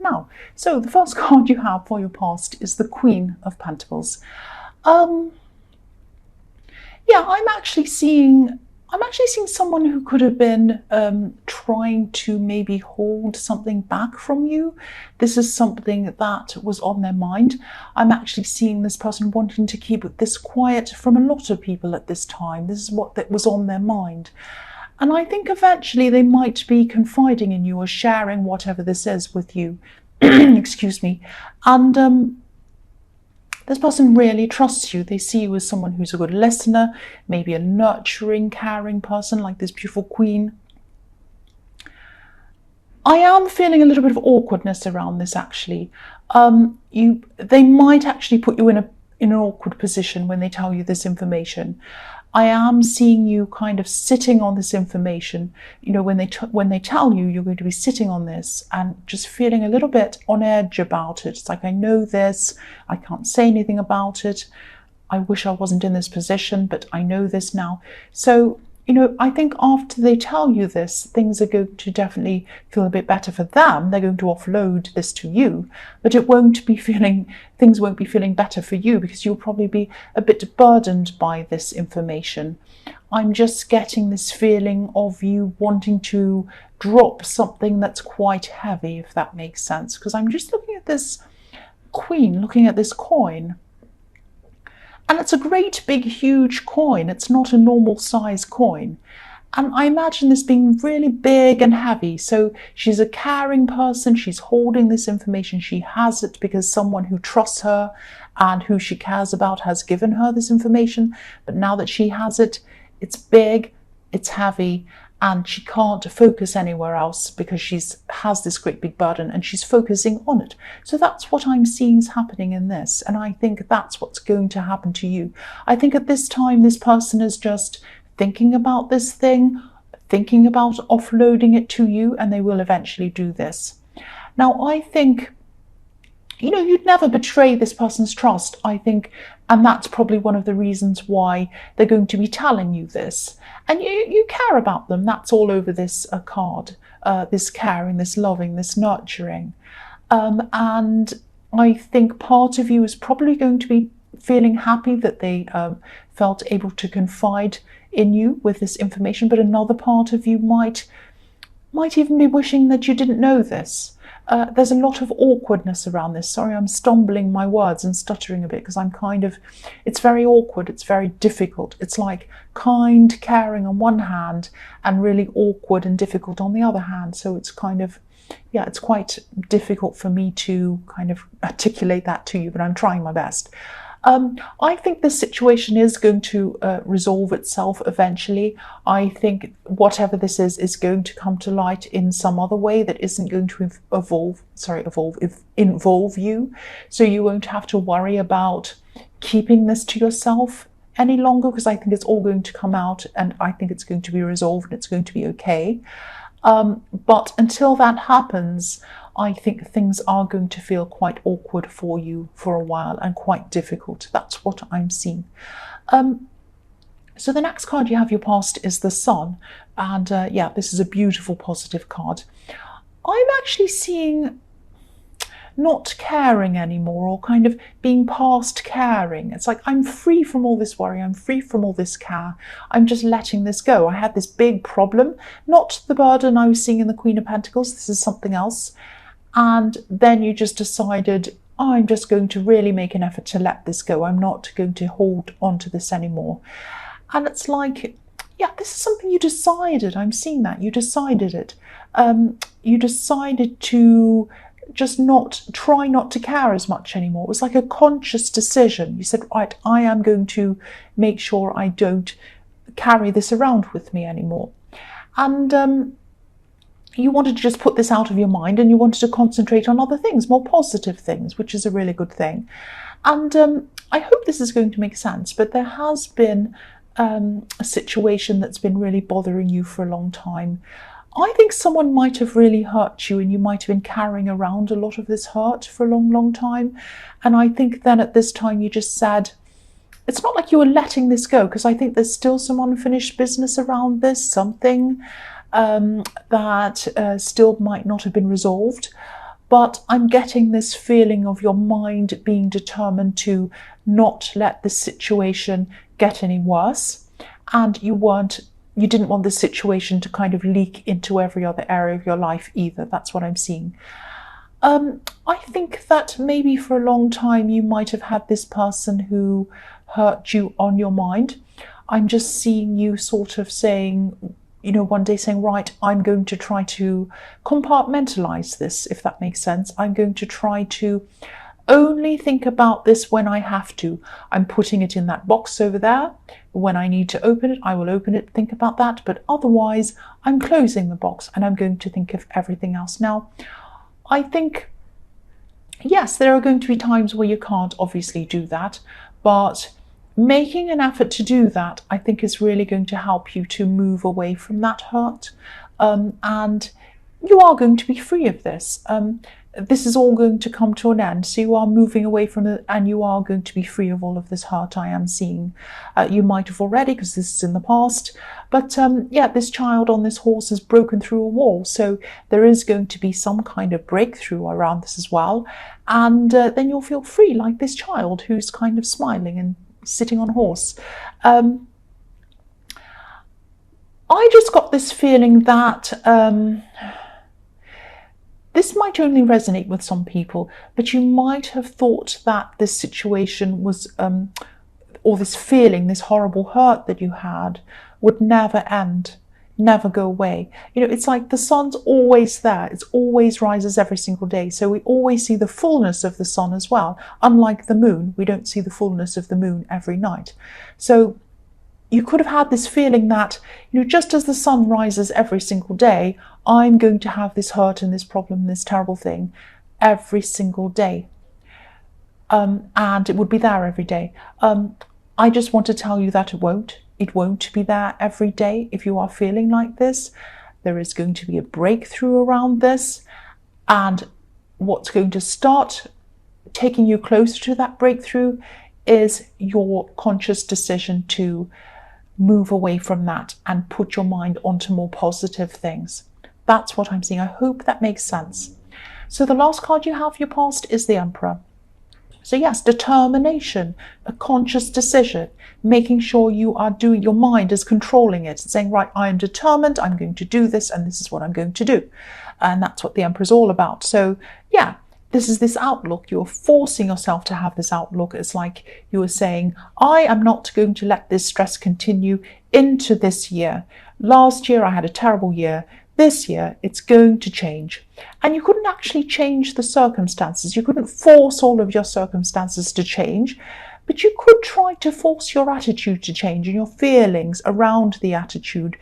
now. So the first card you have for your past is the Queen of Pentacles. Yeah, I'm actually seeing someone who could have been trying to maybe hold something back from you. This is something that was on their mind. I'm actually seeing this person wanting to keep this quiet from a lot of people at this time. This is what that was on their mind. And I think eventually they might be confiding in you or sharing whatever this is with you. Excuse me. And this person really trusts you. They see you as someone who's a good listener, maybe a nurturing, caring person like this beautiful queen. I am feeling a little bit of awkwardness around this, actually. They might actually put you in an awkward position when they tell you this information. I am seeing you kind of sitting on this information. You know, when they tell you you're going to be sitting on this and just feeling a little bit on edge about it. It's like, I know this, I can't say anything about it. I wish I wasn't in this position, but I know this now. So, you know, I think after they tell you this, things are going to definitely feel a bit better for them. They're going to offload this to you, but things won't be feeling better for you because you'll probably be a bit burdened by this information. I'm just getting this feeling of you wanting to drop something that's quite heavy, if that makes sense, because I'm just looking at this queen, looking at this coin. And it's a great, big, huge coin. It's not a normal size coin. And I imagine this being really big and heavy. So she's a caring person. She's holding this information. She has it because someone who trusts her and who she cares about has given her this information. But now that she has it, it's big, it's heavy, and she can't focus anywhere else because she has this great big burden and she's focusing on it. So that's what I'm seeing is happening in this. And I think that's what's going to happen to you. I think at this time, this person is just thinking about this thing, thinking about offloading it to you, and they will eventually do this. Now, I think, you know, you'd never betray this person's trust, I think, and that's probably one of the reasons why they're going to be telling you this. And you care about them. That's all over this card, this caring, this loving, this nurturing. And I think part of you is probably going to be feeling happy that they felt able to confide in you with this information, but another part of you might even be wishing that you didn't know this. There's a lot of awkwardness around this. Sorry, I'm stumbling my words and stuttering a bit because it's very awkward, it's very difficult. It's like kind, caring on one hand and really awkward and difficult on the other hand. So it's kind of, yeah, it's quite difficult for me to kind of articulate that to you, but I'm trying my best. I think this situation is going to resolve itself eventually. I think whatever this is going to come to light in some other way that isn't going to involve you. So you won't have to worry about keeping this to yourself any longer, because I think it's all going to come out and I think it's going to be resolved and it's going to be okay. But until that happens, I think things are going to feel quite awkward for you for a while and quite difficult. That's what I'm seeing. So the next card you have your past is the Sun. And yeah, this is a beautiful positive card. I'm actually seeing not caring anymore, or kind of being past caring. It's like, I'm free from all this worry, I'm free from all this care, I'm just letting this go. I had this big problem, not the burden I was seeing in the Queen of Pentacles, this is something else. And then you just decided, oh, I'm just going to really make an effort to let this go. I'm not going to hold on to this anymore. And it's like, yeah, this is something you decided. I'm seeing that. You decided it. You decided to just try not to care as much anymore. It was like a conscious decision. You said, right, I am going to make sure I don't carry this around with me anymore. And you wanted to just put this out of your mind and you wanted to concentrate on other things, more positive things, which is a really good thing. And I hope this is going to make sense, but there has been a situation that's been really bothering you for a long time. I think someone might have really hurt you and you might have been carrying around a lot of this hurt for a long, long time. And I think then at this time you just said, it's not like you were letting this go, because I think there's still some unfinished business around this, something that still might not have been resolved. but I'm getting this feeling of your mind being determined to not let this situation get any worse, and you didn't want this situation to kind of leak into every other area of your life either. That's what I'm seeing. I think that maybe for a long time you might have had this person who hurt you on your mind. I'm just seeing you sort of saying, one day saying, right, I'm going to try to compartmentalize this, if that makes sense. I'm going to try to only think about this when I have to. I'm putting it in that box over there. When I need to open it, I will open it, think about that. But otherwise, I'm closing the box and I'm going to think of everything else. Now, I think, yes, there are going to be times where you can't obviously do that, but making an effort to do that, I think, is really going to help you to move away from that hurt. And you are going to be free of this. This is all going to come to an end. So you are moving away from it and you are going to be free of all of this hurt I am seeing. You might have already, because this is in the past. But yeah, this child on this horse has broken through a wall. So there is going to be some kind of breakthrough around this as well. And then you'll feel free, like this child who's kind of smiling and sitting on a horse. I just got this feeling that this might only resonate with some people, but you might have thought that this situation was, or this feeling, this horrible hurt that you had, would never end, never go away. It's like the sun's always there. It always rises every single day. So we always see the fullness of the sun as well. Unlike the moon, we don't see the fullness of the moon every night. So you could have had this feeling that, just as the sun rises every single day, I'm going to have this hurt and this problem, this terrible thing every single day. And it would be there every day. I just want to tell you that it won't. It won't be there every day if you are feeling like this. There is going to be a breakthrough around this. And what's going to start taking you closer to that breakthrough is your conscious decision to move away from that and put your mind onto more positive things. That's what I'm seeing. I hope that makes sense. So the last card you have, your past, is the Emperor. So yes, determination, a conscious decision, making sure you are doing, your mind is controlling it, saying, right, I am determined, I'm going to do this, and this is what I'm going to do. And that's what the Emperor is all about. So yeah, this is this outlook. You're forcing yourself to have this outlook. It's like you were saying, I am not going to let this stress continue into this year. Last year, I had a terrible year. This year, it's going to change. And you couldn't actually change the circumstances. You couldn't force all of your circumstances to change, but you could try to force your attitude to change, and your feelings around the attitude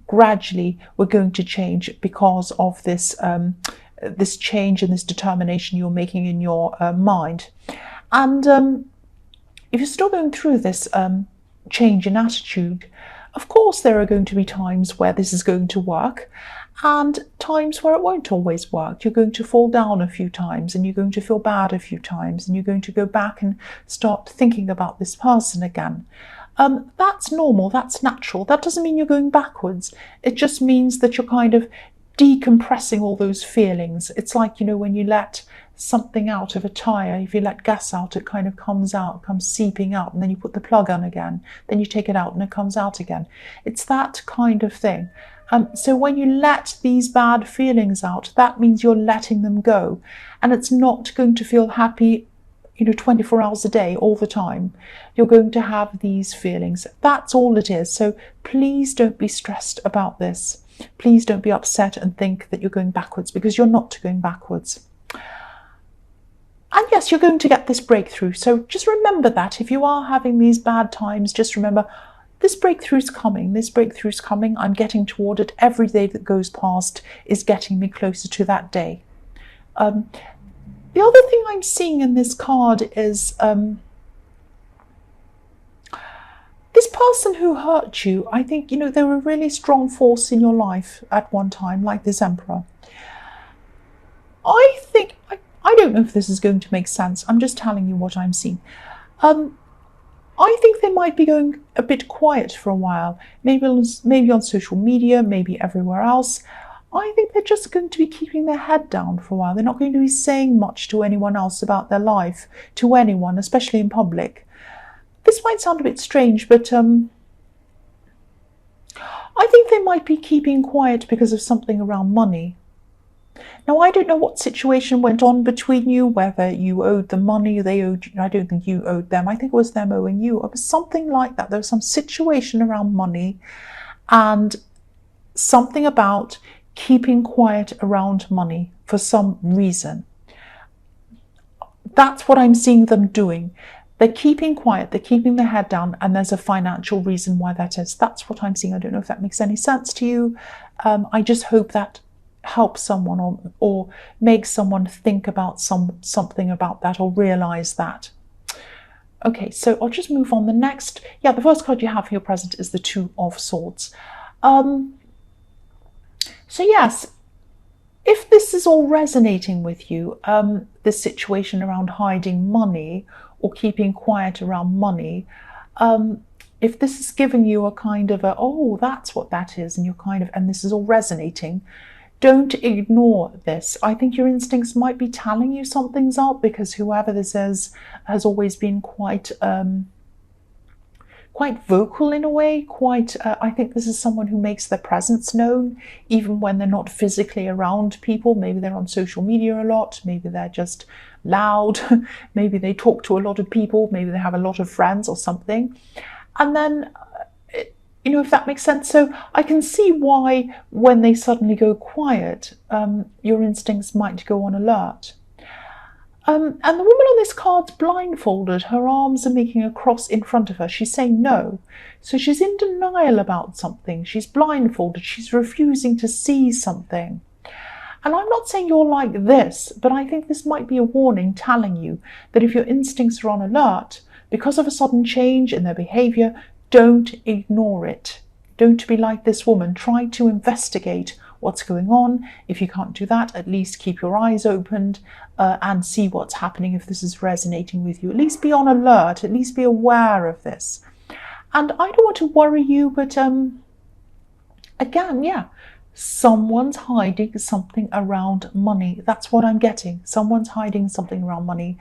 gradually were going to change because of this this change and this determination you're making in your mind. And if you're still going through this change in attitude, of course there are going to be times where this is going to work and times where it won't always work. You're going to fall down a few times and you're going to feel bad a few times and you're going to go back and start thinking about this person again. That's normal, that's natural. That doesn't mean you're going backwards. It just means that you're kind of decompressing all those feelings. It's like, when you let something out of a tire, if you let gas out, it kind of comes out, comes seeping out, and then you put the plug on again, then you take it out and it comes out again. It's that kind of thing. So when you let these bad feelings out, that means you're letting them go, and it's not going to feel happy 24 hours a day, all the time. You're going to have these feelings. That's all it is. So please don't be stressed about this. Please don't be upset and think that you're going backwards, because you're not going backwards. And yes, you're going to get this breakthrough. So just remember that. If you are having these bad times, just remember, this breakthrough's coming. This breakthrough's coming. I'm getting toward it. Every day that goes past is getting me closer to that day. The other thing I'm seeing in this card is this person who hurt you. I think, they were a really strong force in your life at one time, like this Emperor. I think, I don't know if this is going to make sense. I'm just telling you what I'm seeing. I think they might be going a bit quiet for a while, maybe on social media, maybe everywhere else. I think they're just going to be keeping their head down for a while. They're not going to be saying much to anyone else about their life, to anyone, especially in public. This might sound a bit strange, but I think they might be keeping quiet because of something around money. Now, I don't know what situation went on between you, whether you owed them money, they owed you. I don't think you owed them. I think it was them owing you. It was something like that. There was some situation around money and something about keeping quiet around money for some reason. That's what I'm seeing them doing. They're keeping quiet, they're keeping their head down, and there's a financial reason why that is. That's what I'm seeing. I don't know if that makes any sense to you. I just hope that helps someone or makes someone think about something about that or realize that. Okay, so I'll just move on. The next, the first card you have for your present is the Two of Swords. So yes, if this is all resonating with you, this situation around hiding money or keeping quiet around money, if this is giving you a kind of oh, that's what that is, and you're and this is all resonating, don't ignore this. I think your instincts might be telling you something's up, because whoever this is has always been quite vocal in a way. I think this is someone who makes their presence known, even when they're not physically around people. Maybe they're on social media a lot. Maybe they're just loud. Maybe they talk to a lot of people. Maybe they have a lot of friends or something. And then, if that makes sense. So I can see why when they suddenly go quiet, your instincts might go on alert. And the woman on this card's blindfolded. Her arms are making a cross in front of her. She's saying no. So she's in denial about something. She's blindfolded. She's refusing to see something. And I'm not saying you're like this, but I think this might be a warning telling you that if your instincts are on alert, because of a sudden change in their behavior, don't ignore it. Don't be like this woman. Try to investigate what's going on. If you can't do that, at least keep your eyes opened and see what's happening if this is resonating with you. At least be on alert. At least be aware of this. And I don't want to worry you, but again, someone's hiding something around money. That's what I'm getting. Someone's hiding something around money.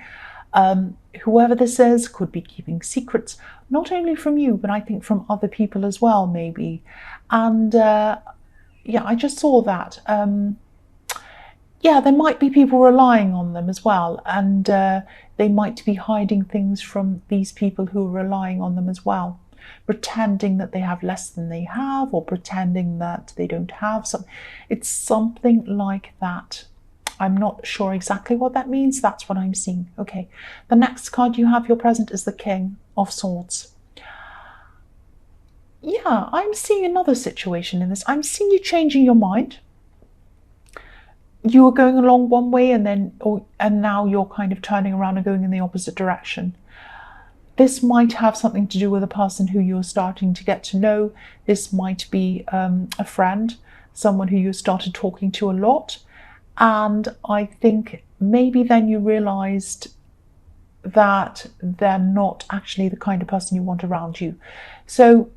Whoever this is could be keeping secrets, not only from you, but I think from other people as well, maybe. And I just saw that. There might be people relying on them as well, and they might be hiding things from these people who are relying on them as well, pretending that they have less than they have, or pretending that they don't have something. It's something like that. I'm not sure exactly what that means. That's what I'm seeing. Okay, the next card you have, your present, is the King of Swords. Yeah, I'm seeing another situation in this. I'm seeing you changing your mind. You were going along one way and now you're kind of turning around and going in the opposite direction. This might have something to do with a person who you're starting to get to know. This might be a friend, someone who you started talking to a lot. And I think maybe then you realized that they're not actually the kind of person you want around you. So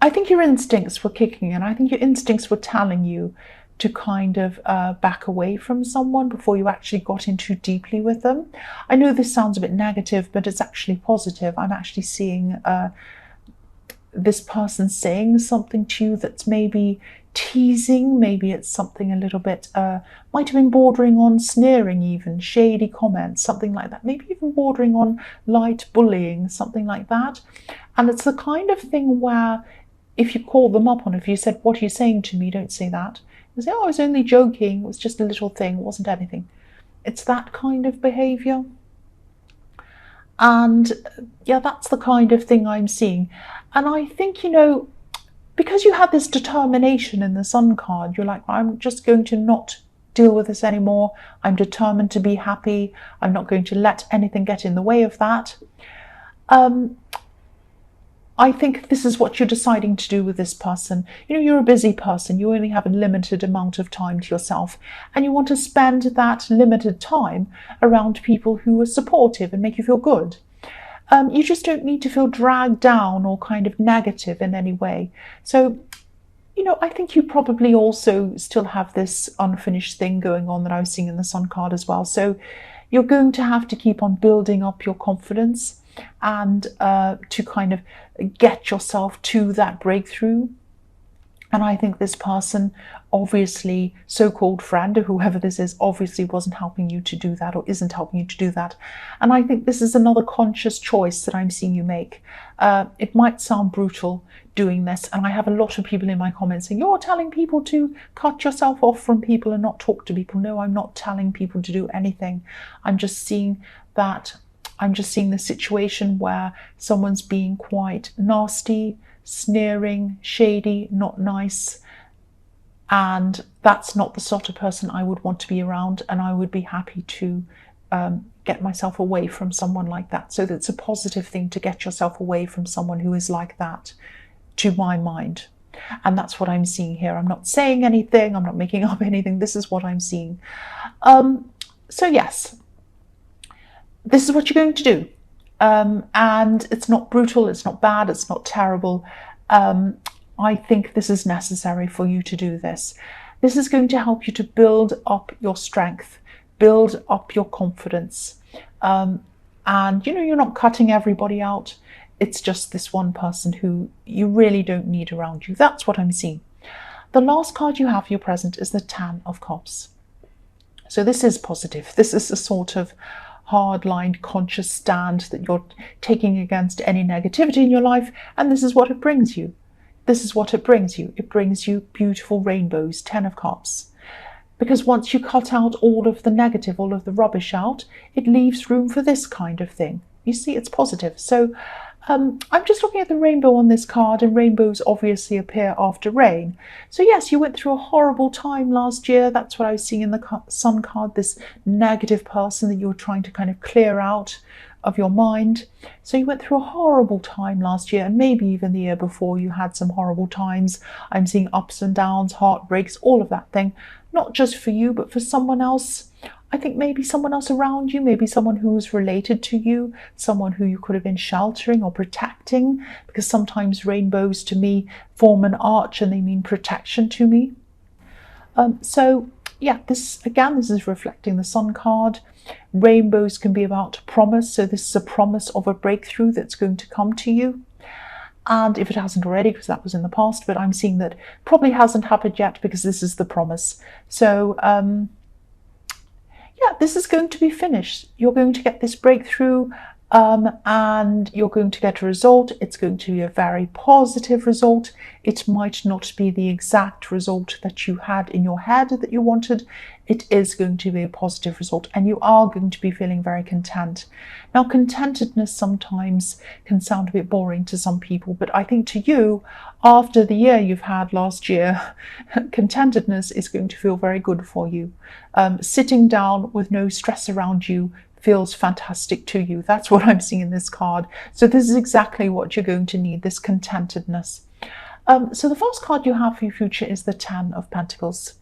I think your instincts were kicking in. I think your instincts were telling you to kind of back away from someone before you actually got in too deeply with them. I know this sounds a bit negative, but it's actually positive. I'm actually seeing this person saying something to you that's maybe teasing. Maybe it's something a little bit, might have been bordering on sneering even, shady comments, something like that. Maybe even bordering on light bullying, something like that. And it's the kind of thing where if you call them up on it, if you said, "What are you saying to me?" Don't say that. You say, "Oh, I was only joking. It was just a little thing. It wasn't anything." It's that kind of behavior. And that's the kind of thing I'm seeing. And I think, because you had this determination in the Sun card, you're like, "I'm just going to not deal with this anymore. I'm determined to be happy. I'm not going to let anything get in the way of that." I think this is what you're deciding to do with this person. You're a busy person. You only have a limited amount of time to yourself, and you want to spend that limited time around people who are supportive and make you feel good. You just don't need to feel dragged down or kind of negative in any way. So I think you probably also still have this unfinished thing going on that I was seeing in the Sun card as well. So you're going to have to keep on building up your confidence and to kind of get yourself to that breakthrough. And I think this person, obviously, so-called friend or whoever this is, obviously wasn't helping you to do that or isn't helping you to do that. And I think this is another conscious choice that I'm seeing you make. It might sound brutal doing this, and I have a lot of people in my comments saying, you're telling people to cut yourself off from people and not talk to people. No, I'm not telling people to do anything. I'm just seeing the situation where someone's being quite nasty, sneering, shady, not nice, and that's not the sort of person I would want to be around, and I would be happy to get myself away from someone like that. So that's a positive thing, to get yourself away from someone who is like that, to my mind. And that's what I'm seeing here. I'm not saying anything, I'm not making up anything, this is what I'm seeing. So yes, this is what you're going to do. And it's not brutal, it's not bad, it's not terrible. I think this is necessary for you to do this. This is going to help you to build up your strength, build up your confidence. And you're not cutting everybody out. It's just this one person who you really don't need around you. That's what I'm seeing. The last card you have for your present is the Ten of Cups. So this is positive. This is a sort of hard-lined, conscious stand that you're taking against any negativity in your life, and this is what it brings you. This is what it brings you. It brings you beautiful rainbows, 10 of Cups. Because once you cut out all of the negative, all of the rubbish out, it leaves room for this kind of thing. You see, it's positive. So I'm just looking at the rainbow on this card, and rainbows obviously appear after rain. So yes, you went through a horrible time last year. That's what I was seeing in the Sun card, this negative person that you were trying to kind of clear out of your mind. So you went through a horrible time last year, and maybe even the year before you had some horrible times. I'm seeing ups and downs, heartbreaks, all of that thing. Not just for you, but for someone else. I think maybe someone else around you, maybe someone who's related to you, someone who you could have been sheltering or protecting, because sometimes rainbows to me form an arch and they mean protection to me. So yeah, this is reflecting the Sun card. Rainbows can be about promise. So this is a promise of a breakthrough that's going to come to you. And if it hasn't already, because that was in the past, but I'm seeing that probably hasn't happened yet, because this is the promise. So yeah, this is going to be finished. You're going to get this breakthrough, and you're going to get a result. It's going to be a very positive result. It might not be the exact result that you had in your head that you wanted. It is going to be a positive result, and you are going to be feeling very content. Now, contentedness sometimes can sound a bit boring to some people, but I think to you, after the year you've had last year, contentedness is going to feel very good for you. Sitting down with no stress around you feels fantastic to you. That's what I'm seeing in this card. So this is exactly what you're going to need, this contentedness. So the first card you have for your future is the Ten of Pentacles.